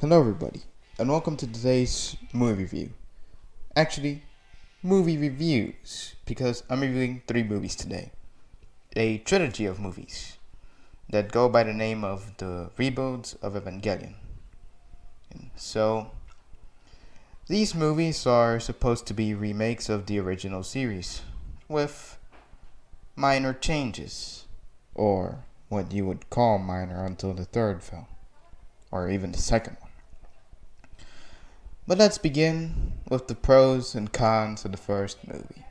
Hello everybody, and welcome to today's movie review. Actually, movie reviews, because I'm reviewing 3 movies today. A trilogy of movies that go by the name of the Rebuild of Evangelion. So, these movies are supposed to be remakes of the original series, with minor changes, or what you would call minor until the 3rd film, or even the 2nd one. But let's begin with the pros and cons of the first movie,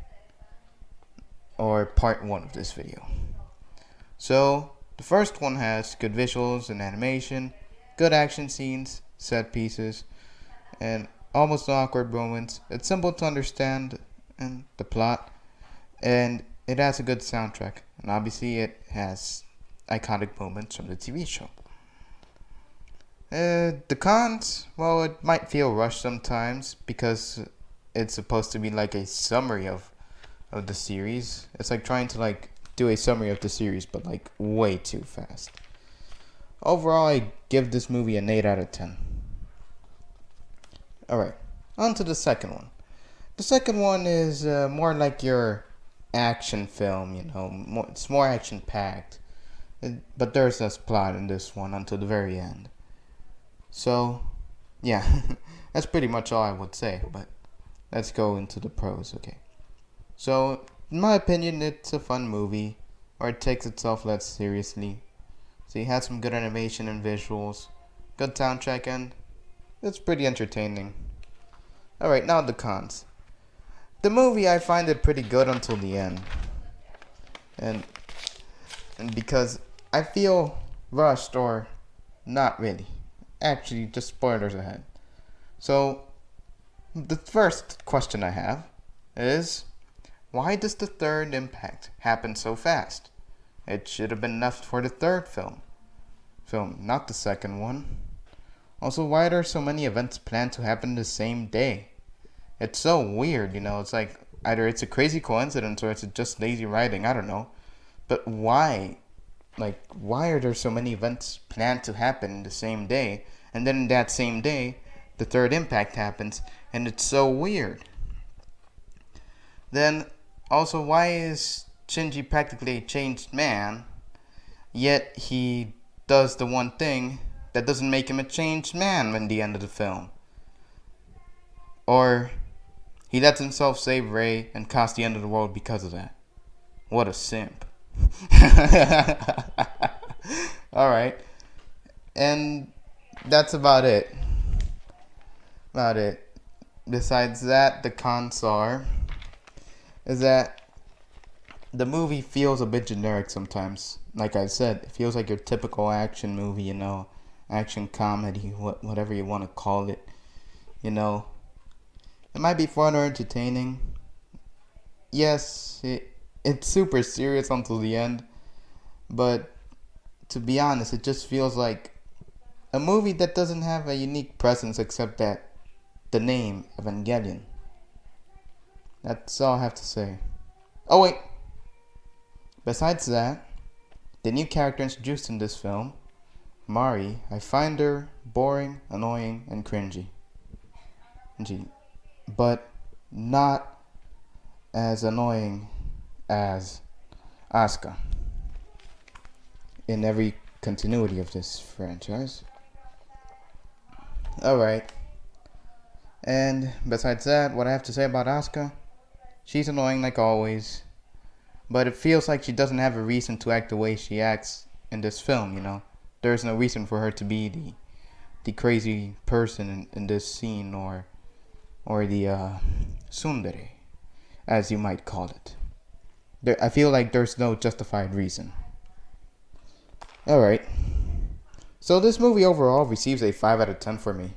or part 1 of this video. So, the first one has good visuals and animation, good action scenes, set pieces, and almost no awkward moments. It's simple to understand and the plot, and it has a good soundtrack, and obviously it has iconic moments from the TV show. The cons, well, it might feel rushed sometimes because it's supposed to be like a summary of the series. It's like trying to do a summary of the series, but way too fast. Overall, I give this movie an 8 out of 10. Alright, on to the second one. The second one is more like your action film, it's more action packed. But there's less plot in this one until the very end. So, yeah, that's pretty much all I would say, but let's go into the pros, okay? So, in my opinion, it's a fun movie, or it takes itself less seriously. So you had some good animation and visuals, good soundtrack, and it's pretty entertaining. Alright, now the cons. The movie, I find it pretty good until the end. And because I feel rushed, or not really. Actually, just spoilers ahead. So, the first question I have is, why does the third impact happen so fast? It should have been left for the third film, not the second one. Also, why are there so many events planned to happen the same day? It's so weird, it's like either it's a crazy coincidence or it's just lazy writing, I don't know. But why? Why are there so many events planned to happen the same day, and then in that same day, the third impact happens, and it's so weird? Then, also, why is Shinji practically a changed man, yet he does the one thing that doesn't make him a changed man in the end of the film? Or, he lets himself save Rei and cause the end of the world because of that. What a simp. Alright. And that's about it. Besides that, the cons is that the movie feels a bit generic sometimes. Like I said, it feels like your typical action movie, action comedy, whatever you want to call it. It might be fun or entertaining. Yes, it's super serious until the end, but to be honest, it just feels like a movie that doesn't have a unique presence except that the name Evangelion. That's all I have to say. Oh wait, besides that, the new character introduced in this film, Mari, I find her boring, annoying, and cringy. But not as annoying as Asuka in every continuity of this franchise. Alright. And besides that, what I have to say about Asuka, she's annoying like always, but it feels like she doesn't have a reason to act the way she acts in this film, There's no reason for her to be the crazy person in this scene, or the tsundere, as you might call it. I feel like there's no justified reason. Alright. So this movie overall receives a 5 out of 10 for me.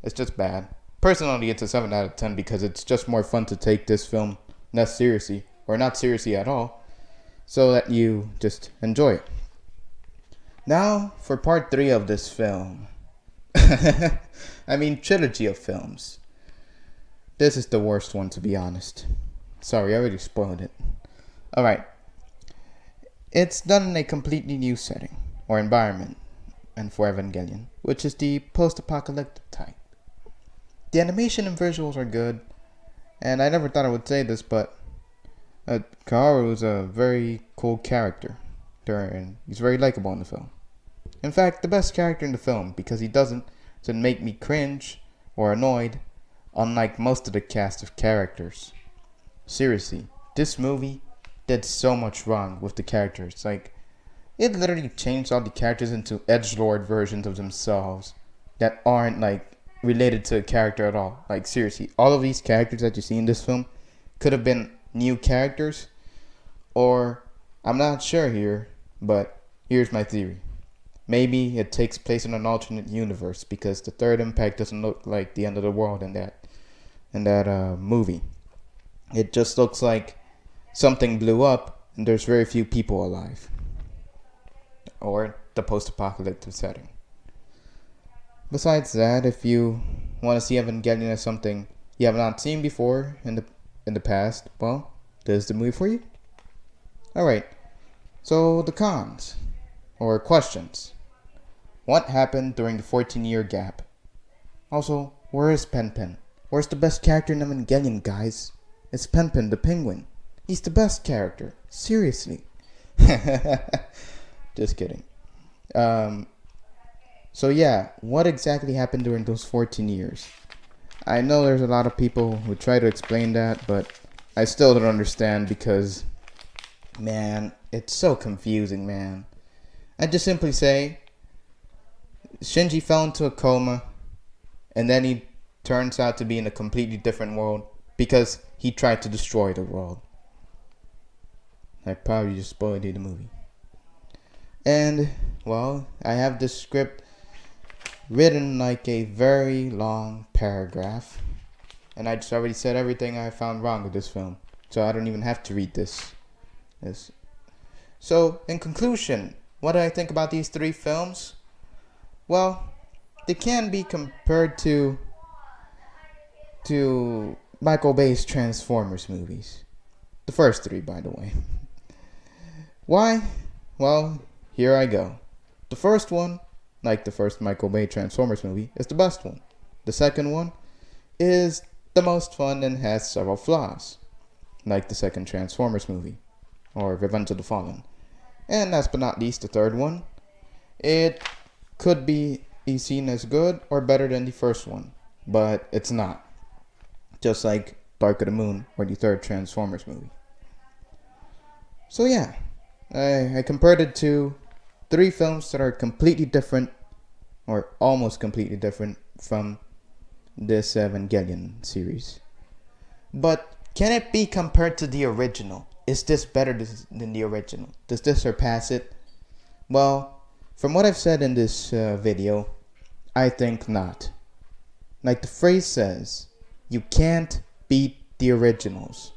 It's just bad. Personally, it's a 7 out of 10 because it's just more fun to take this film less seriously, or not seriously at all, so that you just enjoy it. Now, for part 3 of this film. Trilogy of films. This is the worst one, to be honest. Sorry, I already spoiled it. Alright. It's done in a completely new setting, or environment. and for Evangelion, which is the post-apocalyptic type. The animation and visuals are good, and I never thought I would say this, but Kaoru is a very cool character, and he's very likable in the film. In fact, the best character in the film, because he doesn't make me cringe or annoyed, unlike most of the cast of characters. Seriously, this movie did so much wrong with the characters. It literally changed all the characters into edgelord versions of themselves that aren't related to a character at all. Seriously, all of these characters that you see in this film could have been new characters, or I'm not sure here, but here's my theory. Maybe it takes place in an alternate universe because the third impact doesn't look like the end of the world in that movie. It just looks like something blew up and there's very few people alive. Or the post-apocalyptic setting. Besides that, if you want to see Evangelion as something you have not seen before in the past, well, this is the movie for you. Alright, so the cons, or questions. What happened during the 14-year gap? Also, where is Pen? Where's the best character in Evangelion, guys? It's Pen the penguin. He's the best character. Seriously. Just kidding. So yeah, what exactly happened during those 14 years? I know there's a lot of people who try to explain that, but I still don't understand because, man, it's so confusing, man. I just simply say, Shinji fell into a coma, and then he turns out to be in a completely different world because he tried to destroy the world. I probably just spoiled the movie. And, well, I have this script written like a very long paragraph. And I just already said everything I found wrong with this film. So I don't even have to read this. So, in conclusion, what do I think about these three films? Well, they can be compared to Michael Bay's Transformers movies. The first three, by the way. Why? Well, here I go. The first one, like the first Michael Bay Transformers movie, is the best one. The second one is the most fun and has several flaws, like the second Transformers movie, or Revenge of the Fallen. And last but not least, the third one, it could be seen as good or better than the first one, but it's not. Just like Dark of the Moon or the third Transformers movie. So yeah, I compared it to three films that are completely different, or almost completely different from this Evangelion series. But can it be compared to the original? Is this better than the original? Does this surpass it? Well, from what I've said in this video, I think not. Like the phrase says, you can't beat the originals.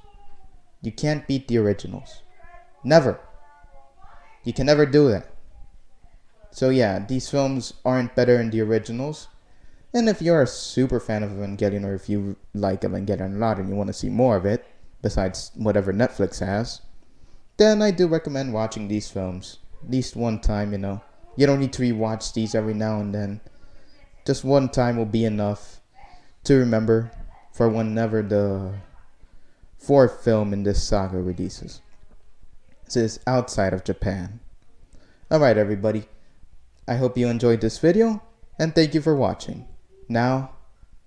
You can't beat the originals. Never. You can never do that. So yeah, these films aren't better than the originals. And if you're a super fan of Evangelion, or if you like Evangelion a lot and you want to see more of it, besides whatever Netflix has, then I do recommend watching these films. At least one time, You don't need to rewatch these every now and then. Just one time will be enough to remember for whenever the fourth film in this saga releases. This is outside of Japan. Alright everybody, I hope you enjoyed this video, and thank you for watching. Now,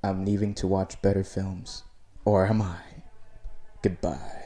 I'm leaving to watch better films. Or am I? Goodbye.